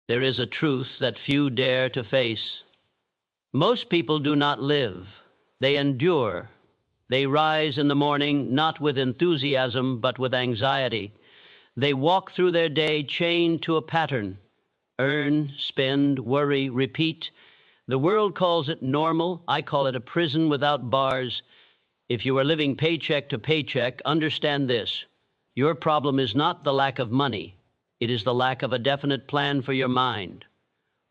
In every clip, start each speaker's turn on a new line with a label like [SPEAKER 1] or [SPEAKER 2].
[SPEAKER 1] There is a truth that few dare to face. Most people do not live, they endure. They rise in the morning not with enthusiasm but with anxiety. They walk through their day chained to a pattern. Earn, spend, worry, repeat. The world calls it normal. I call it a prison without bars. If you are living paycheck to paycheck, understand this. Your problem is not the lack of money. It is the lack of a definite plan for your mind.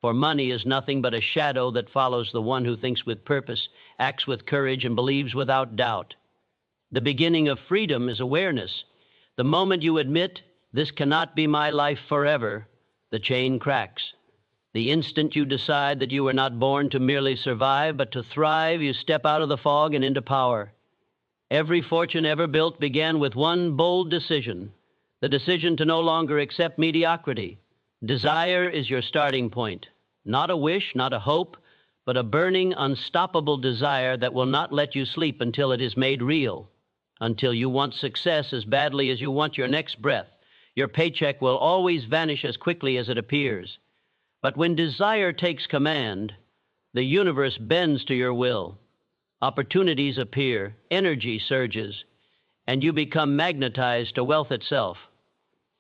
[SPEAKER 1] For money is nothing but a shadow that follows the one who thinks with purpose, acts with courage, and believes without doubt. The beginning of freedom is awareness. The moment you admit, this cannot be my life forever, the chain cracks. The instant you decide that you were not born to merely survive, but to thrive, you step out of the fog and into power. Every fortune ever built began with one bold decision, the decision to no longer accept mediocrity. Desire is your starting point, not a wish, not a hope, but a burning, unstoppable desire that will not let you sleep until it is made real, until you want success as badly as you want your next breath. Your paycheck will always vanish as quickly as it appears. But when desire takes command, the universe bends to your will. Opportunities appear, energy surges, and you become magnetized to wealth itself.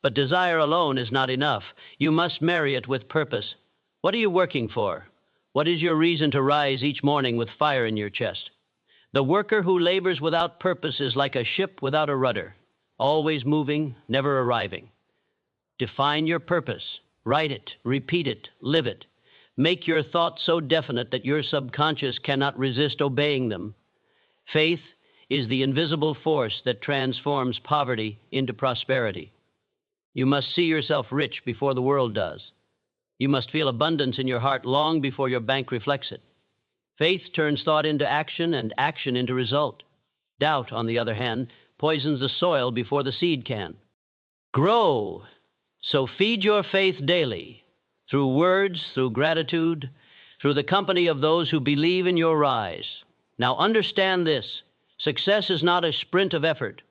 [SPEAKER 1] But desire alone is not enough. You must marry it with purpose. What are you working for? What is your reason to rise each morning with fire in your chest? The worker who labors without purpose is like a ship without a rudder, always moving, never arriving. Define your purpose. Write it, repeat it, live it. Make your thoughts so definite that your subconscious cannot resist obeying them. Faith is the invisible force that transforms poverty into prosperity. You must see yourself rich before the world does. You must feel abundance in your heart long before your bank reflects it. Faith turns thought into action and action into result. Doubt, on the other hand, poisons the soil before the seed can. Grow. So feed your faith daily, through words, through gratitude, through the company of those who believe in your rise. Now understand this. Success is not a sprint of effort,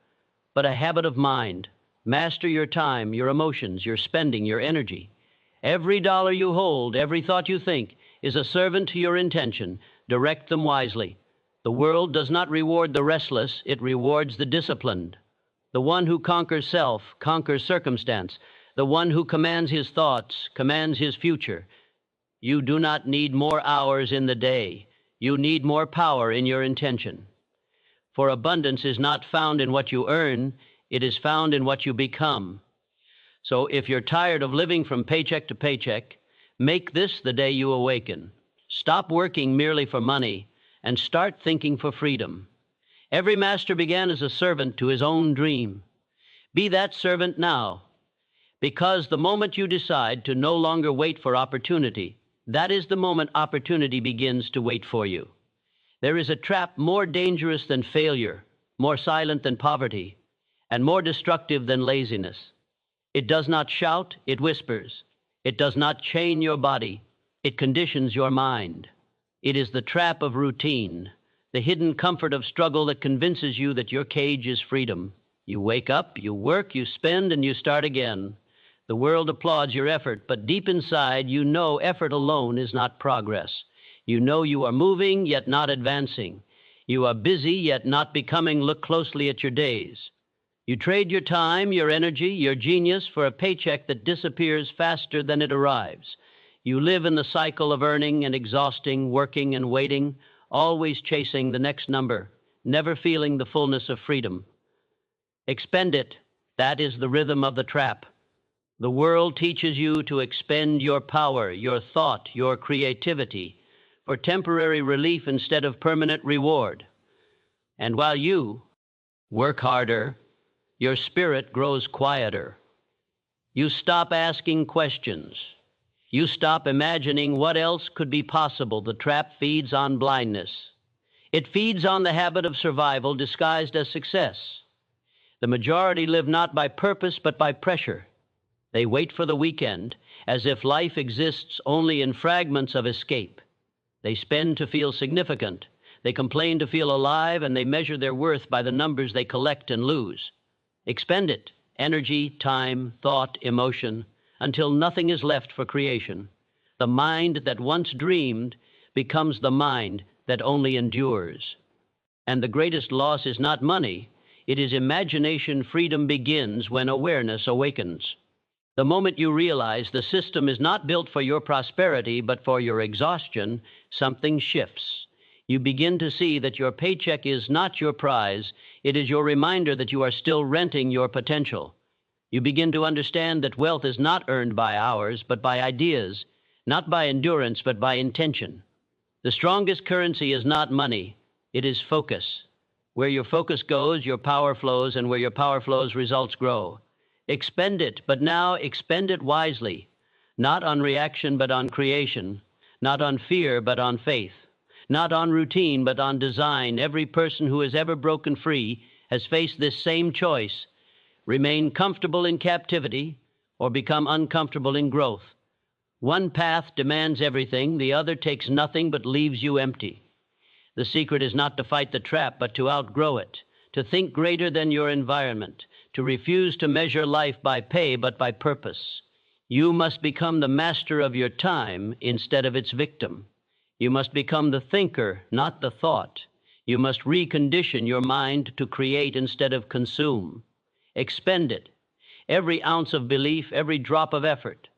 [SPEAKER 1] but a habit of mind. Master your time, your emotions, your spending, your energy. Every dollar you hold, every thought you think, is a servant to your intention. Direct them wisely. The world does not reward the restless, it rewards the disciplined. The one who conquers self, conquers circumstance. The one who commands his thoughts, commands his future. You do not need more hours in the day. You need more power in your intention. For abundance is not found in what you earn, it is found in what you become. So if you're tired of living from paycheck to paycheck, make this the day you awaken. Stop working merely for money and start thinking for freedom. Every master began as a servant to his own dream. Be that servant now, because the moment you decide to no longer wait for opportunity, that is the moment opportunity begins to wait for you. There is a trap more dangerous than failure, more silent than poverty, and more destructive than laziness. It does not shout, it whispers. It does not chain your body, it conditions your mind. It is the trap of routine, the hidden comfort of struggle that convinces you that your cage is freedom. You wake up, you work, you spend, and you start again. The world applauds your effort, but deep inside you know effort alone is not progress. You know you are moving, yet not advancing. You are busy, yet not becoming. Look closely at your days. You trade your time, your energy, your genius for a paycheck that disappears faster than it arrives. You live in the cycle of earning and exhausting, working and waiting, always chasing the next number, never feeling the fullness of freedom. Expend it. That is the rhythm of the trap. The world teaches you to expend your power, your thought, your creativity for temporary relief instead of permanent reward. And while you work harder, your spirit grows quieter. You stop asking questions. You stop imagining what else could be possible. The trap feeds on blindness. It feeds on the habit of survival disguised as success. The majority live not by purpose but by pressure. They wait for the weekend, as if life exists only in fragments of escape. They spend to feel significant. They complain to feel alive, and they measure their worth by the numbers they collect and lose. Expend it, energy, time, thought, emotion, until nothing is left for creation. The mind that once dreamed becomes the mind that only endures. And the greatest loss is not money, it is imagination. Freedom begins when awareness awakens. The moment you realize the system is not built for your prosperity but for your exhaustion, something shifts. You begin to see that your paycheck is not your prize, it is your reminder that you are still renting your potential. You begin to understand that wealth is not earned by hours but by ideas, not by endurance but by intention. The strongest currency is not money, it is focus. Where your focus goes, your power flows, and where your power flows, results grow. Expend it, but now expend it wisely, not on reaction but on creation, not on fear but on faith, not on routine but on design. Every person who has ever broken free has faced this same choice: remain comfortable in captivity or become uncomfortable in growth. One path demands everything, the other takes nothing but leaves you empty. The secret is not to fight the trap, but to outgrow it, to think greater than your environment, to refuse to measure life by pay but by purpose. You must become the master of your time instead of its victim. You must become the thinker, not the thought. You must recondition your mind to create instead of consume. Expend it, every ounce of belief, every drop of effort.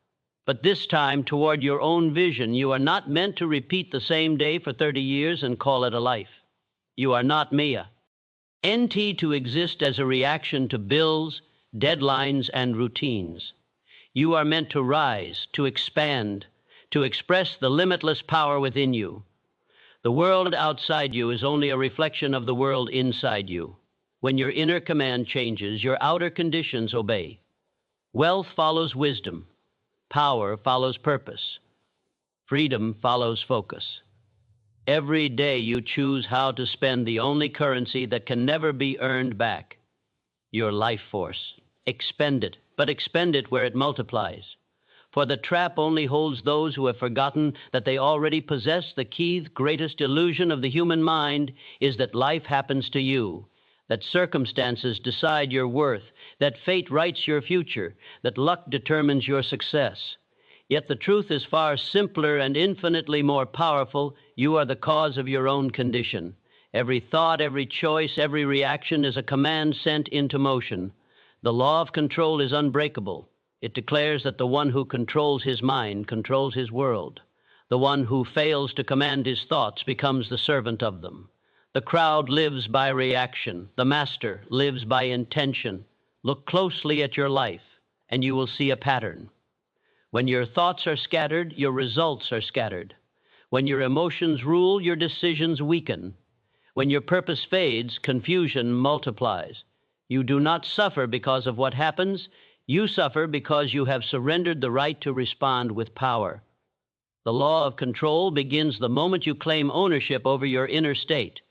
[SPEAKER 1] But this time toward your own vision. You are not meant to repeat the same day for 30 years and call it a life. You are not Mia. NT to exist as a reaction to bills, deadlines, and routines. You are meant to rise, to expand, to express the limitless power within you. The world outside you is only a reflection of the world inside you. When your inner command changes, your outer conditions obey. Wealth follows wisdom. Power follows purpose. Freedom follows focus. Every day you choose how to spend the only currency that can never be earned back, your life force. Expend it, but expend it where it multiplies. For the trap only holds those who have forgotten that they already possess the key. The greatest illusion of the human mind is that life happens to you, that circumstances decide your worth, that fate writes your future, that luck determines your success. Yet the truth is far simpler and infinitely more powerful. You are the cause of your own condition. Every thought, every choice, every reaction is a command sent into motion. The law of control is unbreakable. It declares that the one who controls his mind controls his world. The one who fails to command his thoughts becomes the servant of them. The crowd lives by reaction. The master lives by intention. Look closely at your life, and you will see a pattern. When your thoughts are scattered, your results are scattered. When your emotions rule, your decisions weaken. When your purpose fades, confusion multiplies. You do not suffer because of what happens. You suffer because you have surrendered the right to respond with power. The law of control begins the moment you claim ownership over your inner state.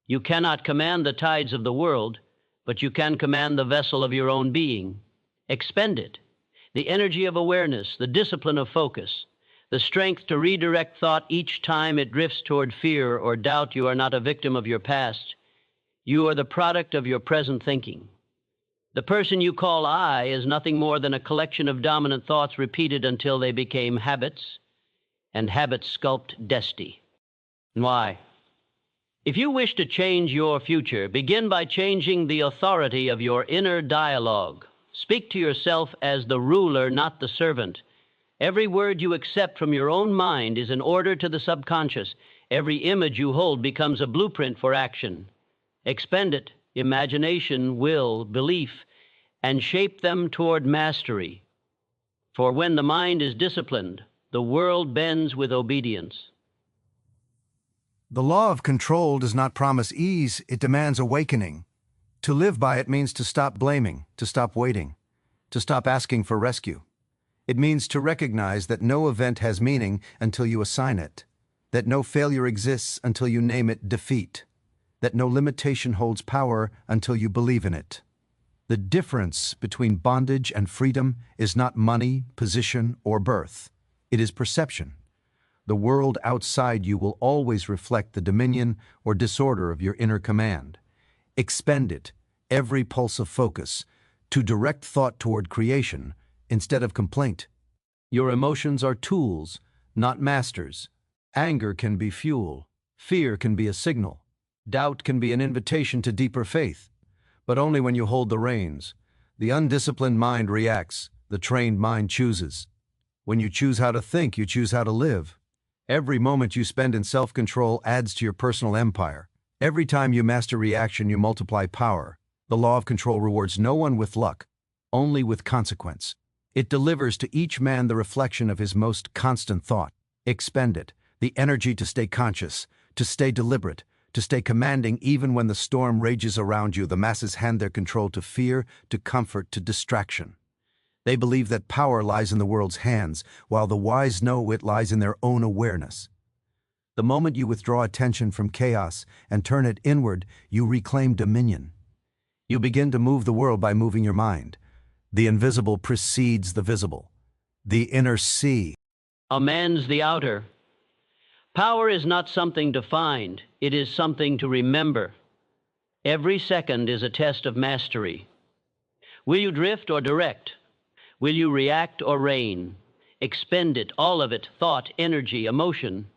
[SPEAKER 1] You cannot command the tides of the world, but you can command the vessel of your own being. Expend it. The energy of awareness, the discipline of focus, the strength to redirect thought each time it drifts toward fear or doubt. You are not a victim of your past. You are the product of your present thinking. The person you call I is nothing more than a collection of dominant thoughts repeated until they became habits, and habits sculpt destiny. Why? If you wish to change your future, begin by changing the authority of your inner dialogue. Speak to yourself as the ruler, not the servant. Every word you accept from your own mind is an order to the subconscious. Every image you hold becomes a blueprint for action. Expend it, imagination, will, belief, and shape them toward mastery. For when the mind is disciplined, the world bends with obedience.
[SPEAKER 2] The law of control does not promise ease, it demands awakening. To live by it means to stop blaming, to stop waiting, to stop asking for rescue. It means to recognize that no event has meaning until you assign it, that no failure exists until you name it defeat, that no limitation holds power until you believe in it. The difference between bondage and freedom is not money, position, or birth. It is perception. The world outside you will always reflect the dominion or disorder of your inner command. Expend it, every pulse of focus, to direct thought toward creation, instead of complaint. Your emotions are tools, not masters. Anger can be fuel. Fear can be a signal. Doubt can be an invitation to deeper faith. But only when you hold the reins. The undisciplined mind reacts. The trained mind chooses. When you choose how to think, you choose how to live. Every moment you spend in self-control adds to your personal empire. Every time you master reaction, you multiply power. The law of control rewards no one with luck, only with consequence. It delivers to each man the reflection of his most constant thought. Expend it, the energy to stay conscious, to stay deliberate, to stay commanding even when the storm rages around you. The masses hand their control to fear, to comfort, to distraction. They believe that power lies in the world's hands, while the wise know it lies in their own awareness. The moment you withdraw attention from chaos and turn it inward, you reclaim dominion. You begin to move the world by moving your mind. The invisible precedes the visible. The inner sea
[SPEAKER 1] amends the outer. Power is not something to find, it is something to remember. Every second is a test of mastery. Will you drift or direct? Will you react or reign? Expend it, all of it, thought, energy, emotion.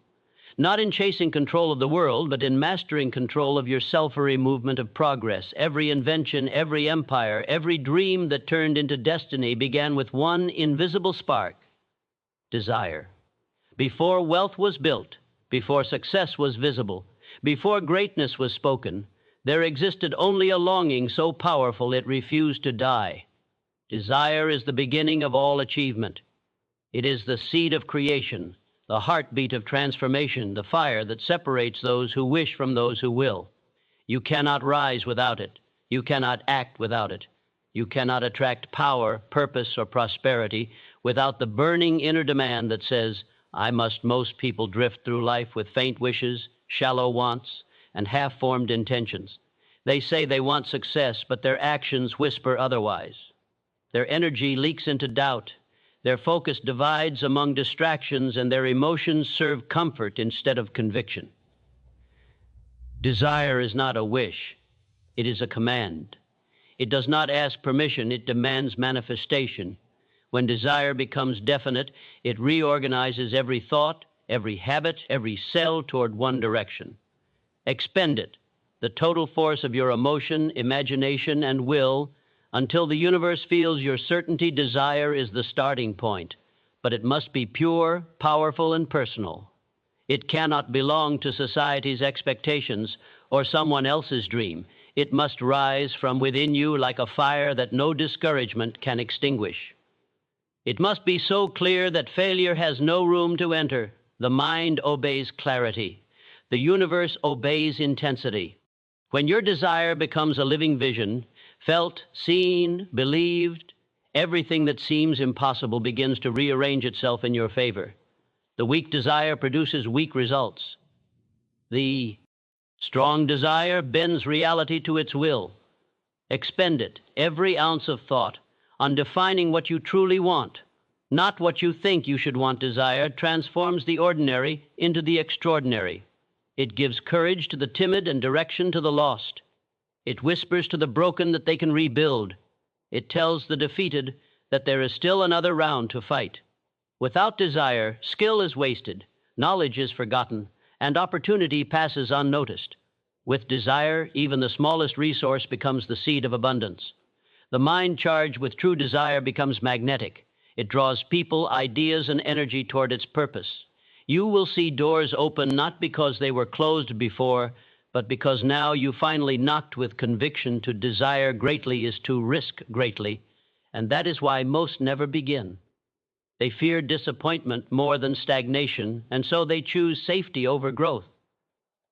[SPEAKER 1] Not in chasing control of the world, but in mastering control of your self-ary movement of progress. Every invention, every empire, every dream that turned into destiny began with one invisible spark: desire. Before wealth was built, before success was visible, before greatness was spoken, there existed only a longing so powerful it refused to die. Desire is the beginning of all achievement. It is the seed of creation, the heartbeat of transformation, the fire that separates those who wish from those who will. You cannot rise without it. You cannot act without it. You cannot attract power, purpose, or prosperity without the burning inner demand that says, I must. Most people drift through life with faint wishes, shallow wants, and half-formed intentions. They say they want success, but their actions whisper otherwise. Their energy leaks into doubt. Their focus divides among distractions, and their emotions serve comfort instead of conviction. Desire is not a wish. It is a command. It does not ask permission. It demands manifestation. When desire becomes definite, it reorganizes every thought, every habit, every cell toward one direction. Expend it, the total force of your emotion, imagination, and will, until the universe feels your certainty. Desire is the starting point, but it must be pure, powerful, and personal. It cannot belong to society's expectations or someone else's dream. It must rise from within you like a fire that no discouragement can extinguish. It must be so clear that failure has no room to enter. The mind obeys clarity. The universe obeys intensity. When your desire becomes a living vision, felt, seen, believed, everything that seems impossible begins to rearrange itself in your favor. The weak desire produces weak results. The strong desire bends reality to its will. Expend it, every ounce of thought, on defining what you truly want. Not what you think you should want. Desire transforms the ordinary into the extraordinary. It gives courage to the timid and direction to the lost. It whispers to the broken that they can rebuild. It tells the defeated that there is still another round to fight. Without desire, skill is wasted, knowledge is forgotten, and opportunity passes unnoticed. With desire, even the smallest resource becomes the seed of abundance. The mind charged with true desire becomes magnetic. It draws people, ideas, and energy toward its purpose. You will see doors open not because they were closed before, but because now you finally knocked with conviction. To desire greatly is to risk greatly, and that is why most never begin. They fear disappointment more than stagnation, and so they choose safety over growth.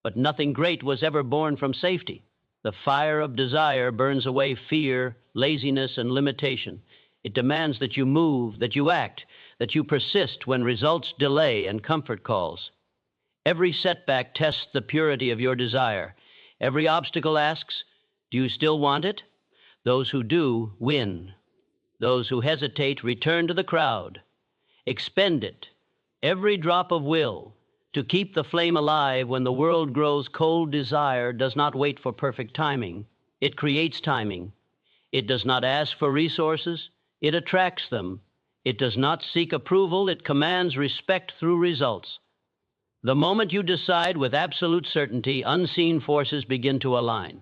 [SPEAKER 1] But nothing great was ever born from safety. The fire of desire burns away fear, laziness, and limitation. It demands that you move, that you act, that you persist when results delay and comfort calls. Every setback tests the purity of your desire. Every obstacle asks, do you still want it? Those who do win. Those who hesitate return to the crowd. Expend it, every drop of will, to keep the flame alive when the world grows cold. Desire does not wait for perfect timing. It creates timing. It does not ask for resources. It attracts them. It does not seek approval, it commands respect through results. The moment you decide with absolute certainty, unseen forces begin to align.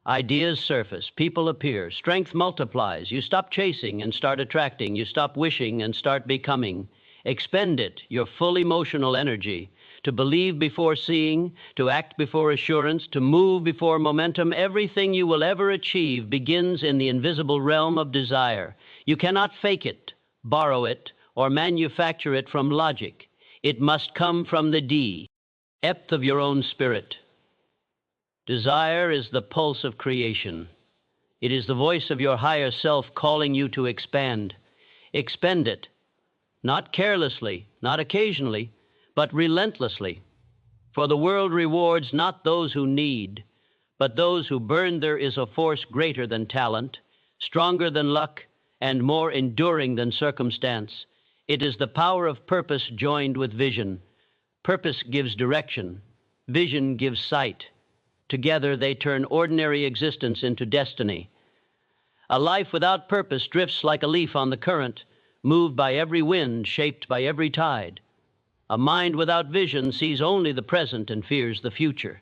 [SPEAKER 1] Ideas surface, people appear, strength multiplies. You stop chasing and start attracting. You stop wishing and start becoming. Expend it, your full emotional energy, to believe before seeing, to act before assurance, to move before momentum. Everything you will ever achieve begins in the invisible realm of desire. You cannot fake it, borrow it, or manufacture it from logic. It must come from the depth of your own spirit. Desire is the pulse of creation. It is the voice of your higher self calling you to expand. Expend it, not carelessly, not occasionally, but relentlessly. For the world rewards not those who need, but those who burn. There is a force greater than talent, stronger than luck, and more enduring than circumstance. It is the power of purpose joined with vision. Purpose gives direction. Vision gives sight. Together they turn ordinary existence into destiny. A life without purpose drifts like a leaf on the current, moved by every wind, shaped by every tide. A mind without vision sees only the present and fears the future.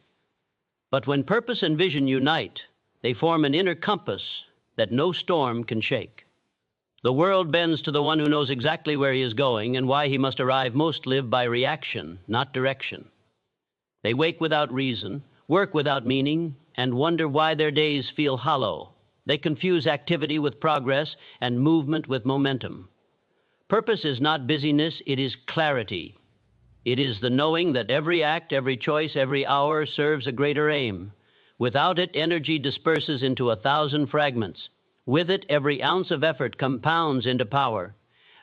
[SPEAKER 1] But when purpose and vision unite, they form an inner compass that no storm can shake. The world bends to the one who knows exactly where he is going and why he must arrive. Most live by reaction, not direction. They wake without reason, work without meaning, and wonder why their days feel hollow. They confuse activity with progress and movement with momentum. Purpose is not busyness, it is clarity. It is the knowing that every act, every choice, every hour serves a greater aim. Without it, energy disperses into 1,000 fragments. With it, every ounce of effort compounds into power.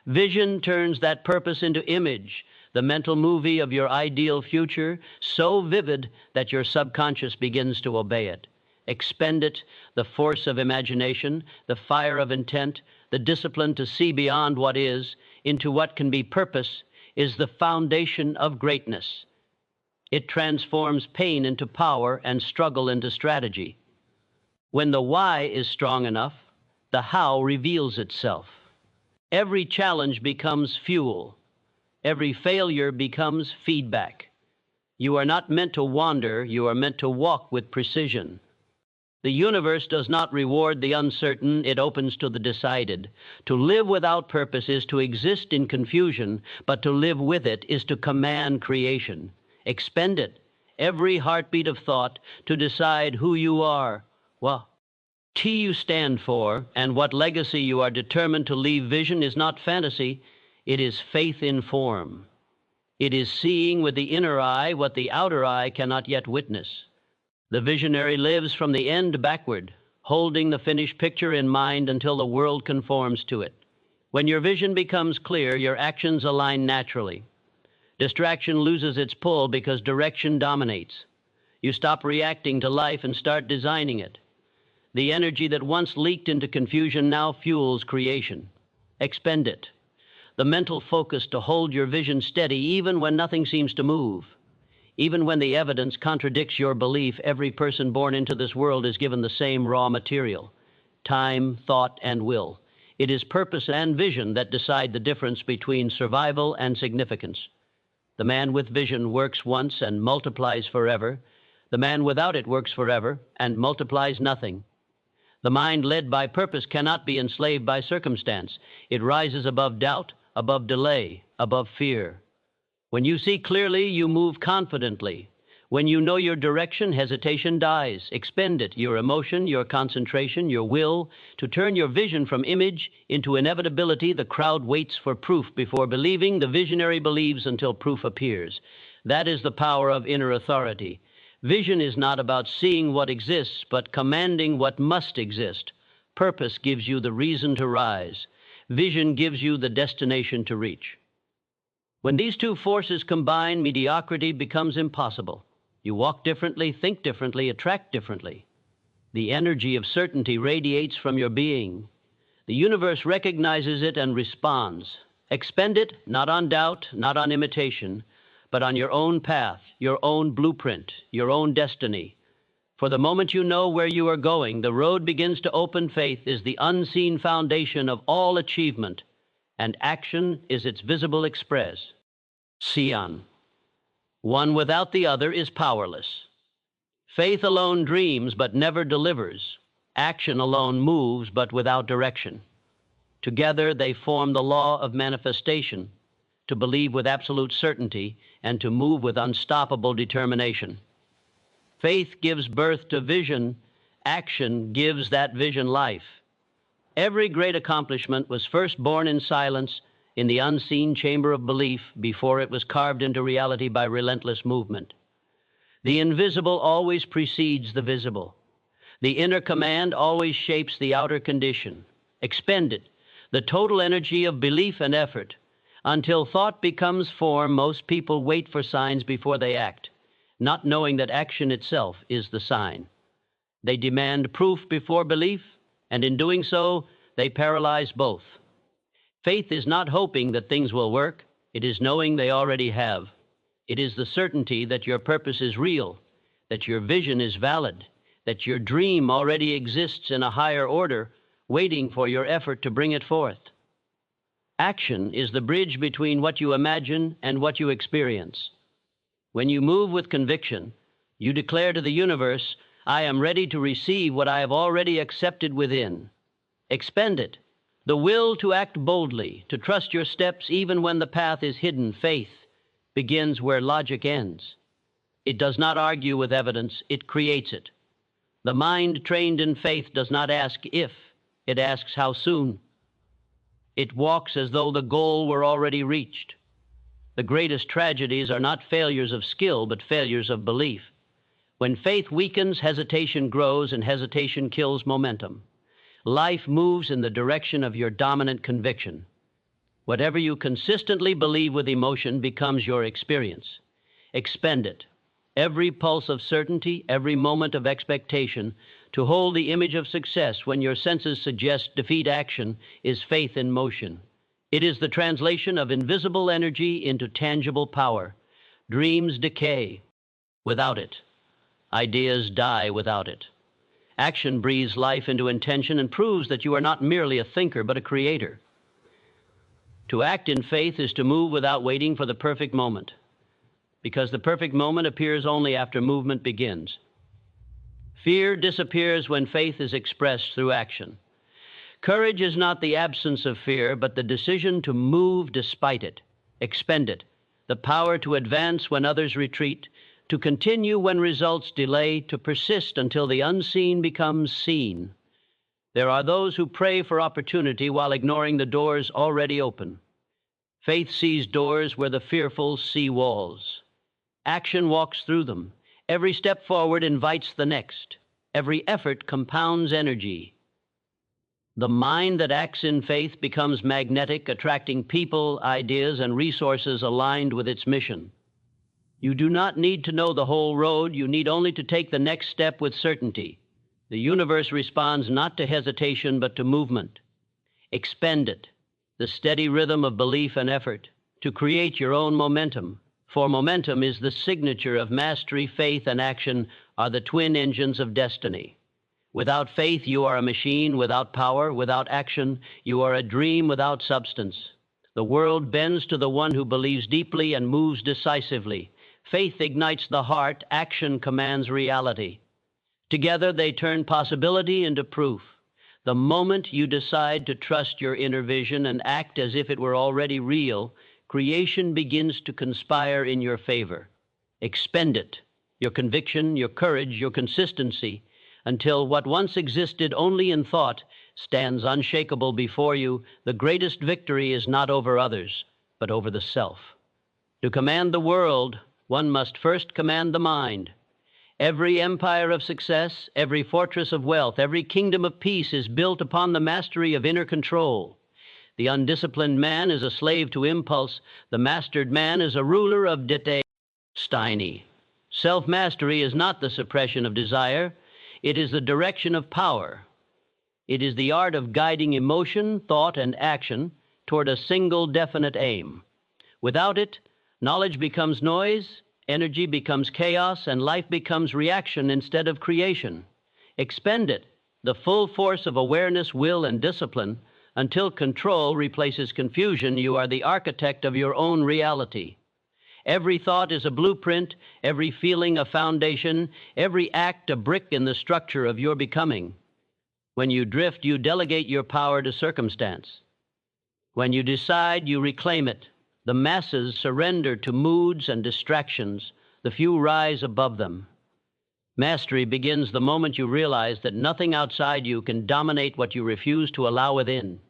[SPEAKER 1] Vision turns that purpose into image, the mental movie of your ideal future, so vivid that your subconscious begins to obey it. Expend it, the force of imagination, the fire of intent, the discipline to see beyond what is, into what can be. Purpose is the foundation of greatness. It transforms pain into power and struggle into strategy. When the why is strong enough, the how reveals itself. Every challenge becomes fuel. Every failure becomes feedback. You are not meant to wander, you are meant to walk with precision. The universe does not reward the uncertain, it opens to the decided. To live without purpose is to exist in confusion, but to live with it is to command creation. Expend it, every heartbeat of thought, to decide who you are, what you stand for, and what legacy you are determined to leave. Vision is not fantasy, it is faith in form. It is seeing with the inner eye what the outer eye cannot yet witness. The visionary lives from the end backward, holding the finished picture in mind until the world conforms to it. When your vision becomes clear, your actions align naturally. Distraction loses its pull because direction dominates. You stop reacting to life and start designing it. The energy that once leaked into confusion now fuels creation. Expend it. The mental focus to hold your vision steady even when nothing seems to move. Even when the evidence contradicts your belief, every person born into this world is given the same raw material: time, thought, and will. It is purpose and vision that decide the difference between survival and significance. The man with vision works once and multiplies forever. The man without it works forever and multiplies nothing. The mind led by purpose cannot be enslaved by circumstance. It rises above doubt, above delay, above fear. When you see clearly, you move confidently. When you know your direction, hesitation dies. Expend it, your emotion, your concentration, your will, to turn your vision from image into inevitability. The crowd waits for proof before believing. The visionary believes until proof appears. That is the power of inner authority. Vision is not about seeing what exists, but commanding what must exist. Purpose gives you the reason to rise. Vision gives you the destination to reach. When these two forces combine, mediocrity becomes impossible. You walk differently, think differently, attract differently. The energy of certainty radiates from your being. The universe recognizes it and responds. Expend it, not on doubt, not on imitation, but on your own path, your own blueprint, your own destiny. For the moment you know where you are going, the road begins to open. Faith is the unseen foundation of all achievement. and action is its visible express. Sion. One without the other is powerless. Faith alone dreams but never delivers. Action alone moves but without direction. Together they form the law of manifestation, to believe with absolute certainty and to move with unstoppable determination. Faith gives birth to vision. Action gives that vision life. Every great accomplishment was first born in silence in the unseen chamber of belief before it was carved into reality by relentless movement. The invisible always precedes the visible. The inner command always shapes the outer condition. Expend it, the total energy of belief and effort. Until thought becomes form, most people wait for signs before they act, not knowing that action itself is the sign. They demand proof before belief, and in doing so, they paralyze both. Faith is not hoping that things will work. It is knowing they already have. It is the certainty that your purpose is real, that your vision is valid, that your dream already exists in a higher order, waiting for your effort to bring it forth. Action is the bridge between what you imagine and what you experience. When you move with conviction, you declare to the universe, I am ready to receive what I have already accepted within. Expend it. The will to act boldly, to trust your steps even when the path is hidden. Faith begins where logic ends. It does not argue with evidence, it creates it. The mind trained in faith does not ask if, it asks how soon. It walks as though the goal were already reached. The greatest tragedies are not failures of skill, but failures of belief. When faith weakens, hesitation grows, and hesitation kills momentum. Life moves in the direction of your dominant conviction. Whatever you consistently believe with emotion becomes your experience. Expend it. Every pulse of certainty, every moment of expectation, to hold the image of success when your senses suggest defeat action is faith in motion. It is the translation of invisible energy into tangible power. Dreams decay without it. Ideas die without it. Action breathes life into intention and proves that you are not merely a thinker, but a creator. To act in faith is to move without waiting for the perfect moment, because the perfect moment appears only after movement begins. Fear disappears when faith is expressed through action. Courage is not the absence of fear, but the decision to move despite it. Expend it. The power to advance when others retreat, to continue when results delay, to persist until the unseen becomes seen. There are those who pray for opportunity while ignoring the doors already open. Faith sees doors where the fearful see walls. Action walks through them. Every step forward invites the next. Every effort compounds energy. The mind that acts in faith becomes magnetic, attracting people, ideas, and resources aligned with its mission. You do not need to know the whole road. You need only to take the next step with certainty. The universe responds not to hesitation, but to movement. Expend it, the steady rhythm of belief and effort, to create your own momentum. For momentum is the signature of mastery. Faith and action are the twin engines of destiny. Without faith, you are a machine without power. Without action, you are a dream without substance. The world bends to the one who believes deeply and moves decisively. Faith ignites the heart. Action commands reality. Together, they turn possibility into proof. The moment you decide to trust your inner vision and act as if it were already real, creation begins to conspire in your favor. Expend it, your conviction, your courage, your consistency, until what once existed only in thought stands unshakable before you. The greatest victory is not over others, but over the self. To command the world, one must first command the mind. Every empire of success, every fortress of wealth, every kingdom of peace is built upon the mastery of inner control. The undisciplined man is a slave to impulse. The mastered man is a ruler of detail. Steiny. Self-mastery is not the suppression of desire. It is the direction of power. It is the art of guiding emotion, thought, and action toward a single definite aim. Without it, knowledge becomes noise, energy becomes chaos, and life becomes reaction instead of creation. Expend it, the full force of awareness, will, and discipline, Until control replaces confusion, you are the architect of your own reality. Every thought is a blueprint, every feeling a foundation, every act a brick in the structure of your becoming. When you drift, you delegate your power to circumstance. When you decide, you reclaim it. The masses surrender to moods and distractions. The few rise above them. Mastery begins the moment you realize that nothing outside you can dominate what you refuse to allow within.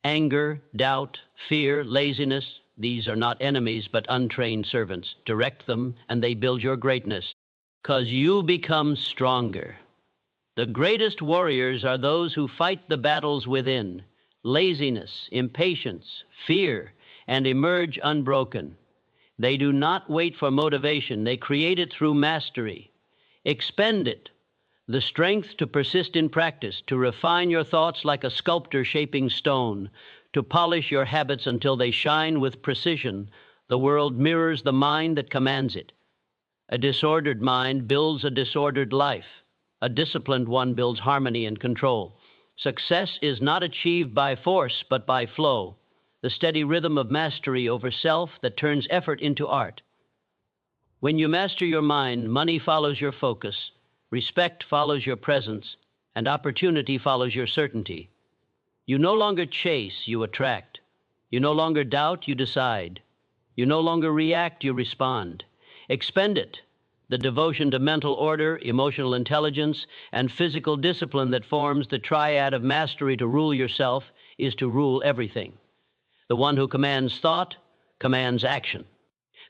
[SPEAKER 1] Anger, doubt, fear, laziness, these are not enemies but untrained servants. Direct them, and they build your greatness, 'cause you become stronger. The greatest warriors are those who fight the battles within, laziness, impatience, fear, and emerge unbroken. They do not wait for motivation. They create it through mastery. Expend it, the strength to persist in practice, to refine your thoughts like a sculptor shaping stone, to polish your habits until they shine with precision. The world mirrors the mind that commands it. A disordered mind builds a disordered life. A disciplined one builds harmony and control. Success is not achieved by force, but by flow, the steady rhythm of mastery over self that turns effort into art. When you master your mind, money follows your focus, respect follows your presence, and opportunity follows your certainty. You no longer chase, you attract. You no longer doubt, you decide. You no longer react, you respond. Expend it, the devotion to mental order, emotional intelligence, and physical discipline that forms the triad of mastery to rule yourself is to rule everything. The one who commands thought commands action.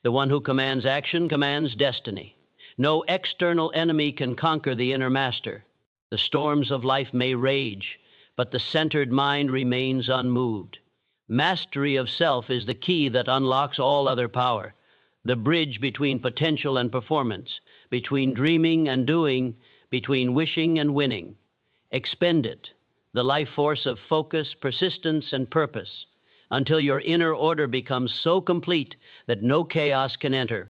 [SPEAKER 1] The one who commands action commands destiny. No external enemy can conquer the inner master. The storms of life may rage, but the centered mind remains unmoved. Mastery of self is the key that unlocks all other power, the bridge between potential and performance, between dreaming and doing, between wishing and winning. Expend it, the life force of focus, persistence, and purpose, until your inner order becomes so complete that no chaos can enter.